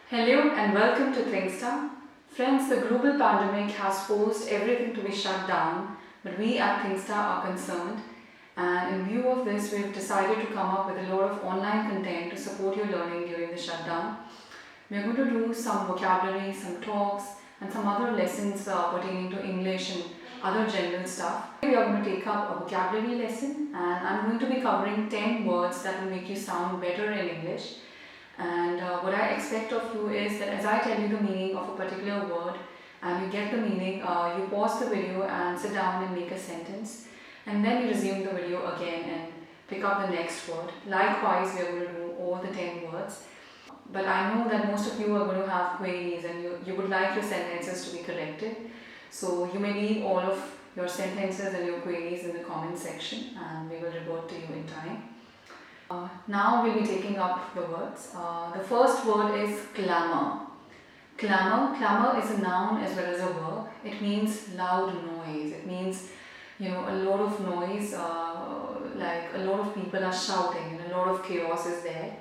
Hello and welcome to Thingstar. Friends, the global pandemic has forced everything to be shut down, but we at Thingstar are concerned, and in view of this, we've decided to come up with a lot of online content to support your learning during the shutdown. We're going to do some vocabulary, some talks, and some other lessons pertaining to English and other general stuff. We are going to take up a vocabulary lesson, and I'm going to be covering 10 words that will make you sound better in English. And what I expect of you is that as I tell you the meaning of a particular word and you get the meaning, you pause the video and sit down and make a sentence, and then you resume the video again and pick up the next word. Likewise, we are going to do all the 10 words. But I know that most of you are going to have queries and you would like your sentences to be corrected. So you may leave all of your sentences and your queries in the comment section and we will revert to you in time. Now we'll be taking up the words. The first word is clamor. Clamor is a noun as well as a verb. It means loud noise. It means, a lot of noise, like a lot of people are shouting and a lot of chaos is there.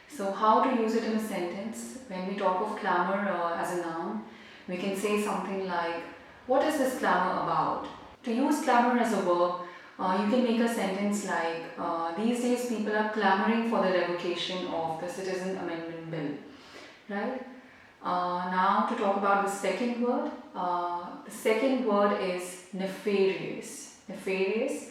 So how to use it in a sentence? When we talk of clamor as a noun, we can say something like, what is this clamor about? To use clamor as a verb, you can make a sentence like, these days people are clamoring for the revocation of the Citizen Amendment Bill, right? Now to talk about the second word. The second word is nefarious. Nefarious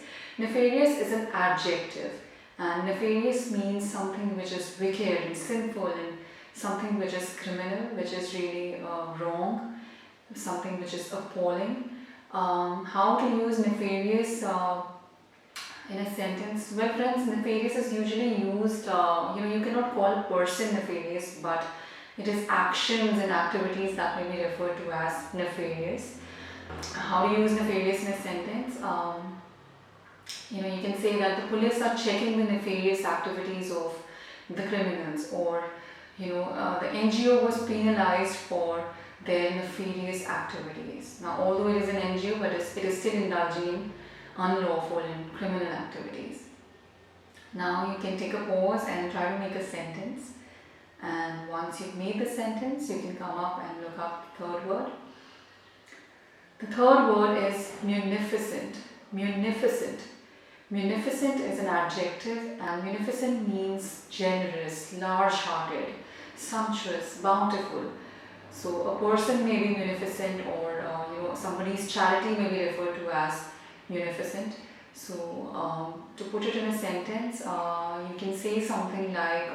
is an adjective, and nefarious means something which is wicked and sinful and something which is criminal, which is really wrong, something which is appalling. How to use nefarious in a sentence? Well, friends, nefarious is usually used, you cannot call a person nefarious, but it is actions and activities that may be referred to as nefarious. How to use nefarious in a sentence? You can say that the police are checking the nefarious activities of the criminals, or the NGO was penalized for their nefarious activities. Now, although it is an NGO, but it is still indulging in unlawful and criminal activities. Now you can take a pause and try to make a sentence, and once you've made the sentence, you can come up and look up the third word. The third word is munificent. Munificent is an adjective, and munificent means generous, large-hearted, sumptuous, bountiful. So a person may be munificent, or somebody's charity may be referred to as munificent. So to put it in a sentence, you can say something like,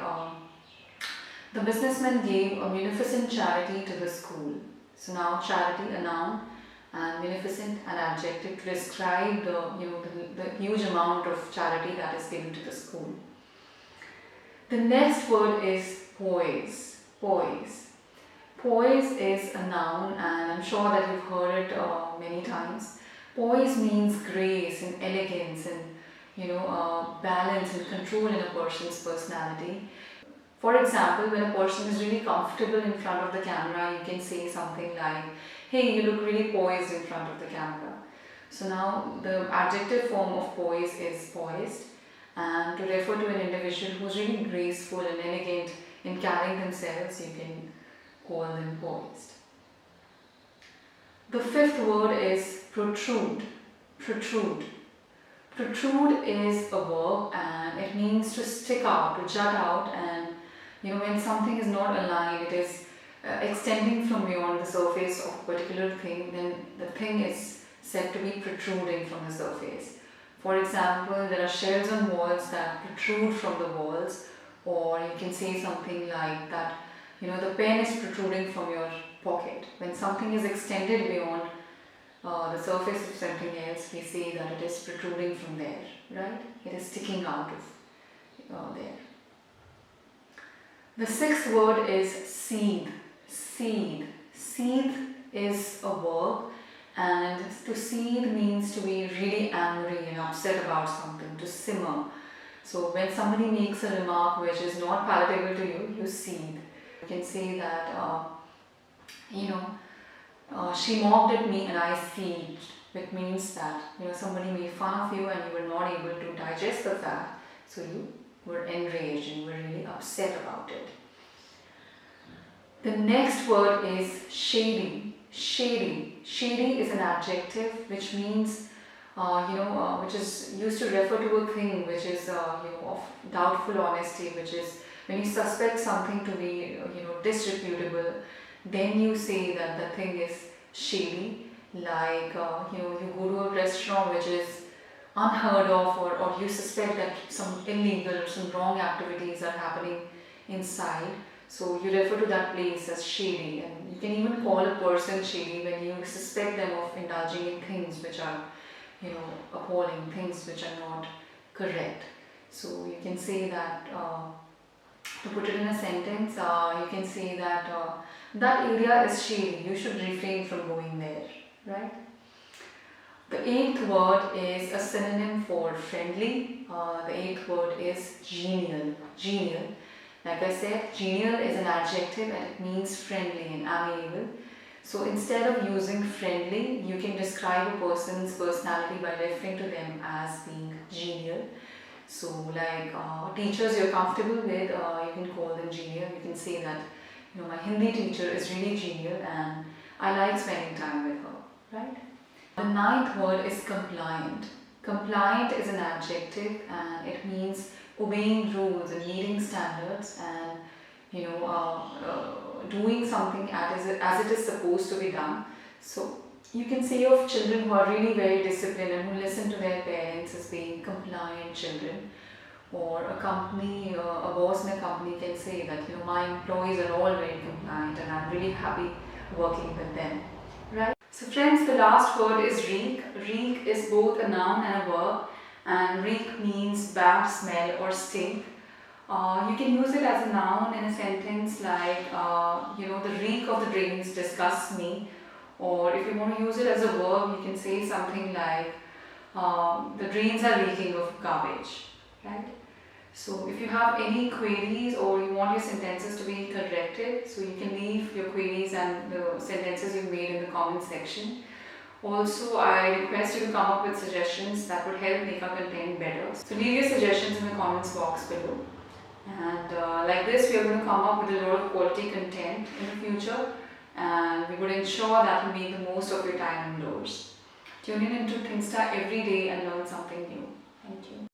the businessman gave a munificent charity to the school. So now charity, a noun, and munificent, an adjective to describe the huge amount of charity that is given to the school. The next word is poise. Poise is a noun, and I'm sure that you've heard it many times. Poise means grace and elegance and balance and control in a person's personality. For example, when a person is really comfortable in front of the camera, you can say something like, hey, you look really poised in front of the camera. So now the adjective form of poise is poised, and to refer to an individual who's really graceful and elegant in carrying themselves, you can call them poised. The fifth word is protrude. Protrude is a verb, and it means to stick out, to jut out, and when something is not aligned, it is extending from beyond the surface of a particular thing, then the thing is said to be protruding from the surface. For example, there are shelves on walls that protrude from the walls, or you can say something like that, the pen is protruding from your pocket. When something is extended beyond the surface of something else, we say that it is protruding from there, right? It is sticking out of there. The sixth word is seethe. Seethe is a verb, and to seethe means to be really angry and upset about something, to simmer. So when somebody makes a remark which is not palatable to you, you seethe. You can say that, she mocked at me and I seethed. It means that, somebody made fun of you and you were not able to digest the fact, so you were enraged and you were really upset about it. The next word is shady. Shady. Shady is an adjective which means, which is used to refer to a thing which is, of doubtful honesty, which is when you suspect something to be, disreputable, then you say that the thing is shady. Like, you go to a restaurant which is unheard of, or you suspect that some illegal or some wrong activities are happening inside. So you refer to that place as shady, and you can even call a person shady when you suspect them of indulging in things which are, appalling, things which are not correct. So you can say that, to put it in a sentence, you can say that that area is shady, you should refrain from going there, right? The eighth word is a synonym for friendly. The eighth word is genial. Genial. Like I said, genial is an adjective and it means friendly and amiable. So instead of using friendly, you can describe a person's personality by referring to them as being genial. So like teachers you're comfortable with, you can call them genial. You can say that, my Hindi teacher is really genial and I like spending time with her, right? The ninth word is compliant. Compliant is an adjective and it means obeying rules and meeting standards and doing something as it is supposed to be done. So you can say of children who are really very disciplined and who listen to their parents as being compliant children. Or a company, a boss in a company can say that my employees are all very compliant and I'm really happy working with them. Right? So friends, the last word is reek. Reek is both a noun and a verb, and reek means bad smell or stink. You can use it as a noun in a sentence like, the reek of the drains disgusts me. Or if you want to use it as a verb, you can say something like, the drains are reeking of garbage, right? So if you have any queries or you want your sentences to be corrected, so you can leave your queries and the sentences you've made in the comment section. Also, I request you to come up with suggestions that would help make our content better. So leave your suggestions in the comments box below. And like this, we are going to come up with a lot of quality content in the future, and we would ensure that you make the most of your time indoors. Tune in into ThinkStar every day and learn something new. Thank you.